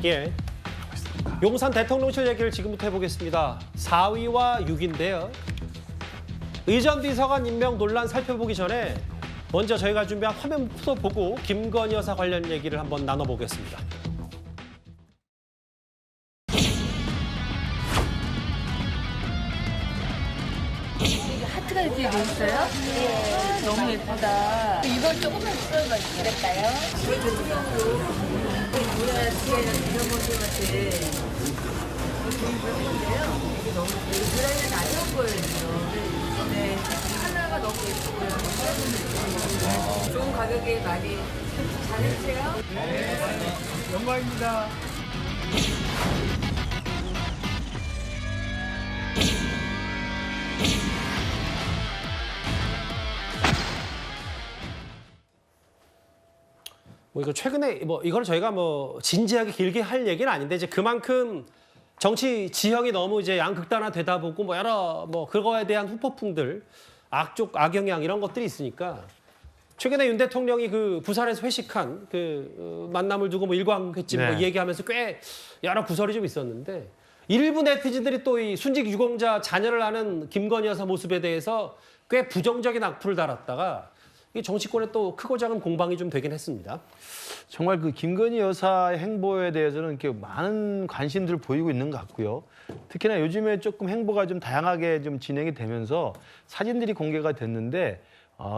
예. 용산 대통령실 얘기를 지금부터 해보겠습니다. 4위와 6위인데요. 의전 비서관 임명 논란 살펴보기 전에 먼저 저희가 준비한 화면부터 보고 김건희 여사 관련 얘기를 한번 나눠보겠습니다. 하트가 이렇게 돼 있어요? 네. 너무 예쁘다. 이건 조금만 써봐 그럴까요? 우리가 이런 모습한테 이게 너무 드라이는 아니었 거예요. 네. 하나가 너무 예쁘고요. 좋은 가격에 많이 잘해주세요. 네, 영광입니다. 뭐 이거 최근에 이걸 저희가 진지하게 길게 할 얘기는 아닌데 이제 그만큼 정치 지형이 너무 이제 양극단화되다 보고 여러 그거에 대한 후폭풍들, 악영향 이런 것들이 있으니까 최근에 윤 대통령이 그 부산에서 회식한 그 만남을 두고 일광횟집 얘기하면서 꽤 여러 구설이 좀 있었는데 일부 네티즌들이 또 이 순직 유공자 자녀를 아는 김건희 여사 모습에 대해서 꽤 부정적인 악플을 달았다가 이 정치권에 또 크고 작은 공방이 좀 되긴 했습니다. 정말 그 김건희 여사의 행보에 대해서는 이렇게 많은 관심들을 보이고 있는 것 같고요. 특히나 요즘에 조금 행보가 좀 다양하게 좀 진행이 되면서 사진들이 공개가 됐는데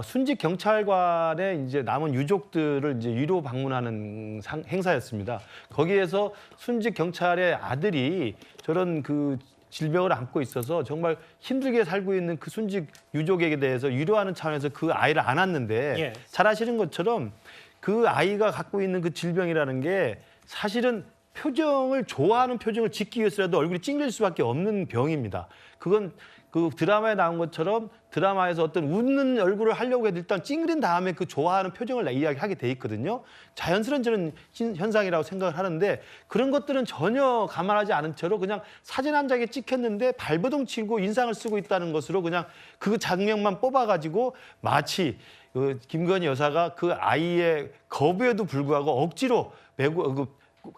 순직 경찰관의 이제 남은 유족들을 이제 위로 방문하는 행사였습니다. 거기에서 순직 경찰의 아들이 저런 그 질병을 안고 있어서 정말 힘들게 살고 있는 그 순직 유족에게 대해서 위로하는 차원에서 그 아이를 안았는데 잘 아시는 것처럼 그 아이가 갖고 있는 그 질병이라는 게 사실은 표정을 좋아하는 표정을 짓기 위해서라도 얼굴이 찡그릴 수밖에 없는 병입니다. 그건 그 드라마에 나온 것처럼 드라마에서 어떤 웃는 얼굴을 하려고 해도 일단 찡그린 다음에 그 좋아하는 표정을 이야기하게 돼 있거든요. 자연스러운 저는 현상이라고 생각을 하는데 그런 것들은 전혀 감안하지 않은 채로 그냥 사진 한 장에 찍혔는데 발버둥 치고 인상을 쓰고 있다는 것으로 그냥 그 장면만 뽑아가지고 마치 그 김건희 여사가 그 아이의 거부에도 불구하고 억지로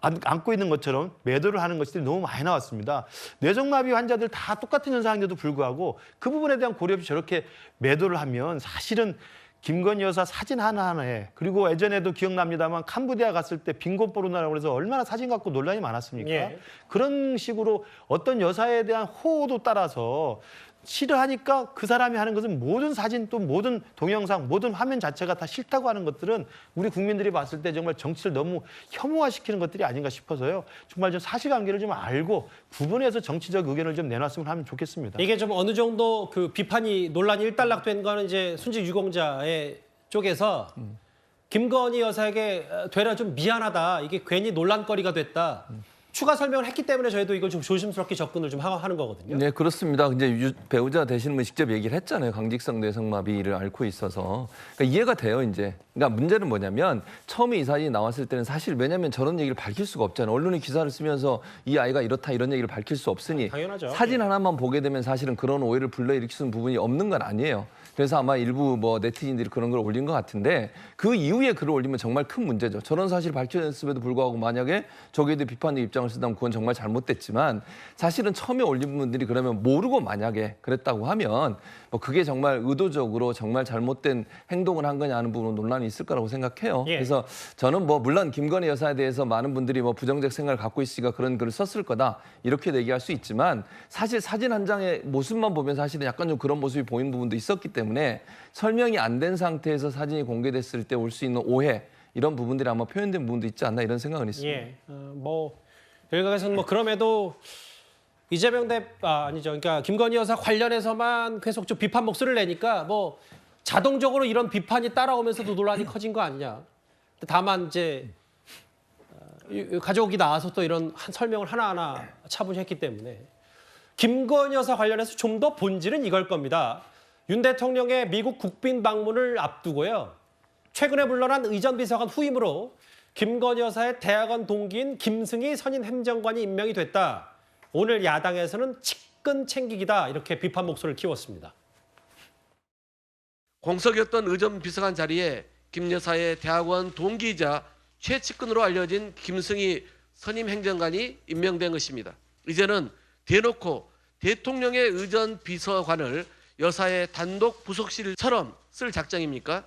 안고 있는 것처럼 매도를 하는 것들이 너무 많이 나왔습니다. 뇌종마비 환자들 다 똑같은 현상인데도 불구하고 그 부분에 대한 고려 없이 저렇게 매도를 하면 사실은 김건희 여사 사진 하나하나에 그리고 예전에도 기억납니다만 캄보디아 갔을 때 빈곤 포르나라고 해서 얼마나 사진 갖고 논란이 많았습니까? 그런 식으로 어떤 여사에 대한 호호도 따라서 싫어하니까 그 사람이 하는 것은 모든 사진 또 모든 동영상 모든 화면 자체가 다 싫다고 하는 것들은 우리 국민들이 봤을 때 정말 정치를 너무 혐오화시키는 것들이 아닌가 싶어서요. 정말 좀 사실관계를 좀 알고 구분해서 정치적 의견을 좀 내놨으면 하면 좋겠습니다. 이게 좀 어느 정도 그 비판이 논란이 일단락된 거는 이제 순직 유공자의 쪽에서 김건희 여사에게 되려 좀 미안하다. 이게 괜히 논란거리가 됐다. 추가 설명을 했기 때문에 저희도 이걸 좀 조심스럽게 접근을 좀 하는 거거든요. 네, 그렇습니다. 이제 배우자 되시는 분 직접 얘기를 했잖아요. 강직성 뇌성마비를 앓고 있어서. 그러니까 이해가 돼요, 이제. 그러니까 문제는 뭐냐면 처음에 이 사진이 나왔을 때는 사실 왜냐하면 저런 얘기를 밝힐 수가 없잖아요. 언론이 기사를 쓰면서 이 아이가 이렇다 이런 얘기를 밝힐 수 없으니 당연하죠. 사진 하나만 보게 되면 사실은 그런 오해를 불러일으키는 부분이 없는 건 아니에요. 그래서 아마 일부 네티즌들이 그런 걸 올린 것 같은데 그 이후에 글을 올리면 정말 큰 문제죠. 저런 사실이 밝혀졌음에도 불구하고 만약에 저기에 대해 비판의 입장을 쓰다면 그건 정말 잘못됐지만 사실은 처음에 올린 분들이 그러면 모르고 만약에 그랬다고 하면 그게 정말 의도적으로 정말 잘못된 행동을 한 거냐 하는 부분은 논란이 있을 거라고 생각해요. 그래서 저는 물론 김건희 여사에 대해서 많은 분들이 부정적 생각을 갖고 있으니까 그런 글을 썼을 거다 이렇게 얘기할 수 있지만 사실 사진 한 장의 모습만 보면 사실은 약간 좀 그런 모습이 보이는 부분도 있었기 때문에 설명이 안 된 상태에서 사진이 공개됐을 때 올 수 있는 오해 이런 부분들이 아마 표현된 부분도 있지 않나 이런 생각은 있습니다. 여기까지는 그럼에도 이재명 아니죠. 그러니까 김건희 여사 관련해서만 계속 좀 비판 목소리를 내니까 자동적으로 이런 비판이 따라오면서도 논란이 커진 거 아니냐. 다만 이제 가족이 나와서 또 이런 설명을 하나하나 차분히 했기 때문에 김건희 여사 관련해서 좀 더 본질은 이걸 겁니다. 윤 대통령의 미국 국빈 방문을 앞두고요. 최근에 물러난 의전 비서관 후임으로 김건희 여사의 대학원 동기인 김승희 선임 행정관이 임명이 됐다. 오늘 야당에서는 측근 챙기기다 이렇게 비판 목소리를 키웠습니다. 공석이었던 의전 비서관 자리에 김 여사의 대학원 동기이자 최측근으로 알려진 김승희 선임 행정관이 임명된 것입니다. 이제는 대놓고 대통령의 의전 비서관을 여사의 단독 부속실처럼 쓸 작정입니까?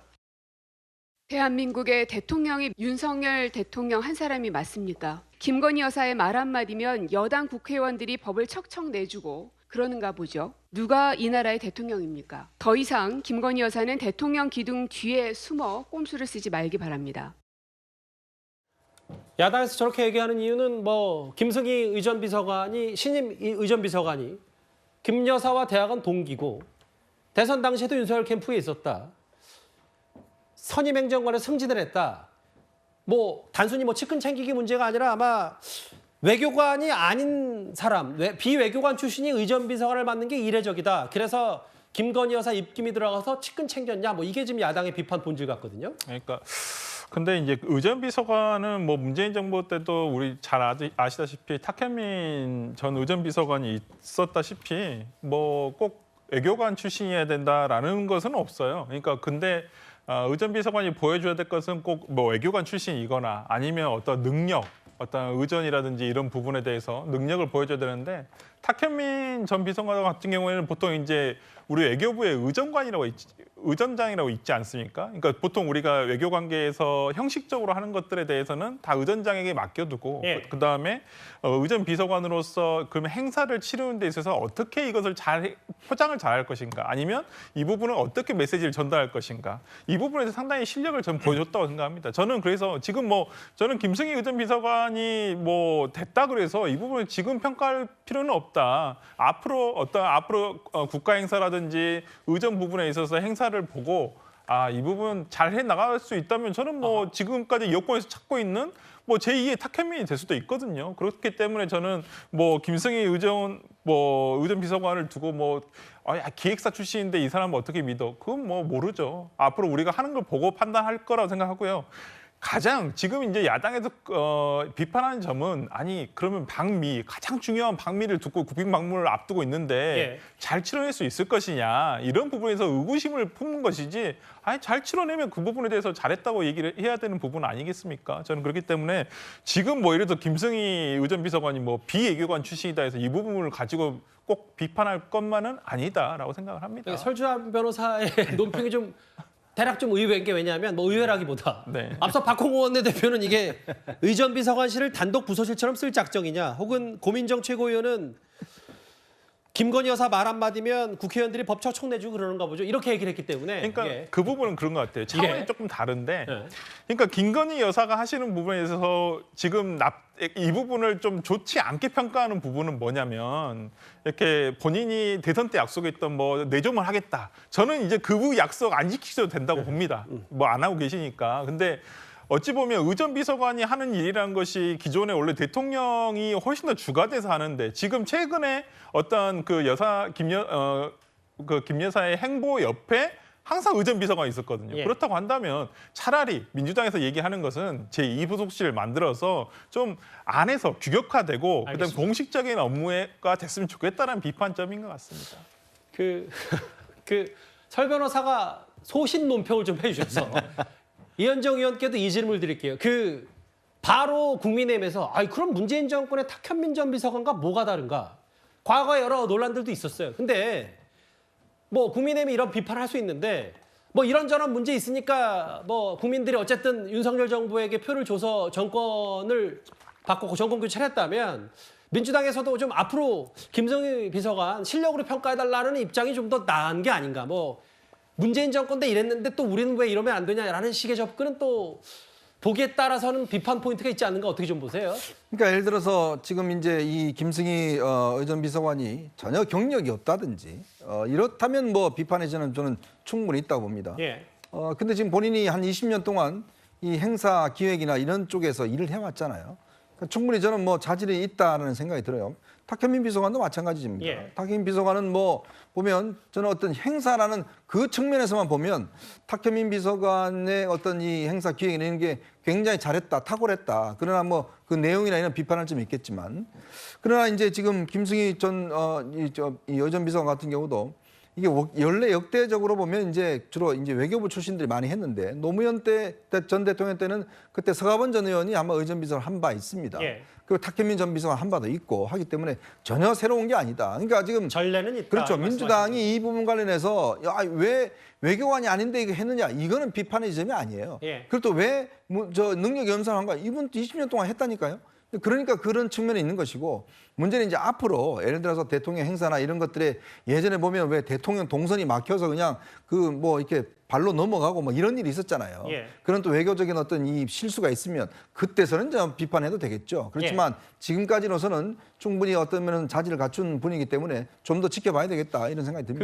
대한민국의 대통령이 윤석열 대통령 한 사람이 맞습니까? 김건희 여사의 말 한마디면 여당 국회의원들이 법을 척척 내주고 그러는가 보죠. 누가 이 나라의 대통령입니까? 더 이상 김건희 여사는 대통령 기둥 뒤에 숨어 꼼수를 쓰지 말기 바랍니다. 야당에서 저렇게 얘기하는 이유는 뭐 김승희 의전비서관이 신임 의전비서관이 김 여사와 대학은 동기고 대선 당시에도 윤석열 캠프에 있었다. 선임 행정관에 승진을 했다. 뭐 단순히 뭐 측근 챙기기 문제가 아니라 아마 외교관이 아닌 사람, 비외교관 출신이 의전비서관을 맡는 게 이례적이다. 그래서 김건희 여사 입김이 들어가서 측근 챙겼냐. 뭐 이게 지금 야당의 비판 본질 같거든요. 그러니까 근데 이제 의전비서관은 뭐 문재인 정부 때도 우리 잘 아시다시피 탁현민 전 의전비서관이 있었다시피 뭐 꼭 외교관 출신이어야 된다라는 것은 없어요. 그러니까 근데 의전비서관이 보여줘야 될 것은 꼭 뭐 외교관 출신이거나 아니면 어떤 능력, 어떤 의전이라든지 이런 부분에 대해서 능력을 보여줘야 되는데 탁현민 전 비서관 같은 경우에는 보통 이제 우리 외교부의 의전장이라고 있지 않습니까? 그러니까 보통 우리가 외교 관계에서 형식적으로 하는 것들에 대해서는 다 의전장에게 맡겨두고 예. 그다음에 의전 비서관으로서 그러면 행사를 치르는 데 있어서 어떻게 이것을 잘 포장을 잘할 것인가 아니면 이 부분은 어떻게 메시지를 전달할 것인가 이 부분에서 상당히 실력을 저는 보여줬다고 생각합니다. 저는 그래서 지금 뭐 저는 김승희 의전 비서관이 뭐 됐다 그래서 이 부분을 지금 평가할 필요는 없다. 앞으로 국가 행사라든지 의전 부분에 있어서 행사를 보고 이 부분 잘 해 나갈 수 있다면 저는 뭐 지금까지 여권에서 찾고 있는 뭐 제2의 탁현민이 될 수도 있거든요. 그렇기 때문에 저는 뭐 김승희 의전 비서관을 두고 뭐 기획사 출신인데 이 사람은 어떻게 믿어? 그건 뭐 모르죠. 앞으로 우리가 하는 걸 보고 판단할 거라고 생각하고요. 가장 지금 이제 야당에서 비판하는 점은 그러면 가장 중요한 방미를 두고 국빈방문을 앞두고 있는데 예. 잘 치러낼 수 있을 것이냐 이런 부분에서 의구심을 품는 것이지 잘 치러내면 그 부분에 대해서 잘했다고 얘기를 해야 되는 부분 아니겠습니까? 저는 그렇기 때문에 지금 뭐 예를 들어 김승희 의전비서관이 뭐 비외교관 출신이다 해서 이 부분을 가지고 꼭 비판할 것만은 아니다라고 생각을 합니다. 설주환 변호사의 논평이 좀 대략 좀 의외인 게 왜냐하면 뭐 의외라기보다 네. 앞서 박홍호 원내대표는 이게 의전비서관실을 단독 부서실처럼 쓸 작정이냐 혹은 고민정 최고위원은 김건희 여사 말 한마디면 국회의원들이 법 척척 내주고 그러는가 보죠. 이렇게 얘기를 했기 때문에. 그러니까 예. 그 부분은 그런 것 같아요. 차원이 예. 조금 다른데. 예. 그러니까 김건희 여사가 하시는 부분에 있어서 지금 이 부분을 좀 좋지 않게 평가하는 부분은 뭐냐면 이렇게 본인이 대선 때 약속했던 뭐 내조만 하겠다. 저는 이제 그 약속 안 지키셔도 된다고 봅니다. 뭐 안 하고 계시니까. 근데 어찌 보면 의전비서관이 하는 일이라는 것이 기존에 원래 대통령이 훨씬 더 주가 돼서 하는데 지금 최근에 어떤 그 김 여사의 행보 옆에 항상 의전비서관이 있었거든요. 예. 그렇다고 한다면 차라리 민주당에서 얘기하는 것은 제2부속실을 만들어서 좀 안에서 규격화되고 그다음에 알겠습니다. 공식적인 업무가 됐으면 좋겠다는 비판점인 것 같습니다. 설 변호사가 소신 논평을 좀 해주셔서 이현정 의원께도 이 질문을 드릴게요. 바로 국민의힘에서 그럼 문재인 정권의 탁현민 전 비서관과 뭐가 다른가? 과거에 여러 논란들도 있었어요. 근데 뭐 국민의힘이 이런 비판을 할 수 있는데 뭐 이런저런 문제 있으니까 뭐 국민들이 어쨌든 윤석열 정부에게 표를 줘서 정권을 바꾸고 정권 교체를 했다면 민주당에서도 좀 앞으로 김승희 비서관 실력으로 평가해달라는 입장이 좀 더 나은 게 아닌가. 뭐 문재인 정권 때 이랬는데 또 우리는 왜 이러면 안 되냐라는 식의 접근은 또 보기에 따라서는 비판 포인트가 있지 않는가 어떻게 좀 보세요? 그러니까 예를 들어서 지금 이제 이 김승희 의전 비서관이 전혀 경력이 없다든지 이렇다면 뭐 비판의 저는 충분히 있다고 봅니다. 예. 근데 지금 본인이 한 20년 동안 이 행사 기획이나 이런 쪽에서 일을 해왔잖아요. 그러니까 충분히 저는 뭐 자질이 있다는 생각이 들어요. 탁현민 비서관도 마찬가지입니다. 예. 탁현민 비서관은 뭐 보면 저는 어떤 행사라는 그 측면에서만 보면 탁현민 비서관의 어떤 이 행사 기획이나 이런 게 굉장히 잘했다, 탁월했다. 그러나 뭐 그 내용이나 이런 비판할 점이 있겠지만 그러나 이제 지금 김승희 이 여전 비서관 같은 경우도 이게 원래 역대적으로 보면 이제 주로 이제 외교부 출신들이 많이 했는데 노무현 전 대통령 때는 그때 서가번 전 의원이 아마 의전비서를 한 바 있습니다. 예. 그리고 탁현민 전 비서관 한 바도 있고 하기 때문에 전혀 새로운 게 아니다. 그러니까 지금 전례는 있다. 그렇죠. 말씀하시는 민주당이 이 부분 관련해서 왜 외교관이 아닌데 이거 했느냐? 이거는 비판의 지점이 아니에요. 예. 그리고 또 왜 저 능력 연상한 거야? 이분 20년 동안 했다니까요. 그러니까 그런 측면이 있는 것이고 문제는 이제 앞으로 예를 들어서 대통령 행사나 이런 것들에 예전에 보면 왜 대통령 동선이 막혀서 그냥 그 뭐 이렇게 발로 넘어가고 뭐 이런 일이 있었잖아요. 예. 그런 또 외교적인 어떤 이 실수가 있으면 그때서는 좀 비판해도 되겠죠. 그렇지만 지금까지로서는 충분히 어떤 면은 자질을 갖춘 분이기 때문에 좀 더 지켜봐야 되겠다 이런 생각이 듭니다.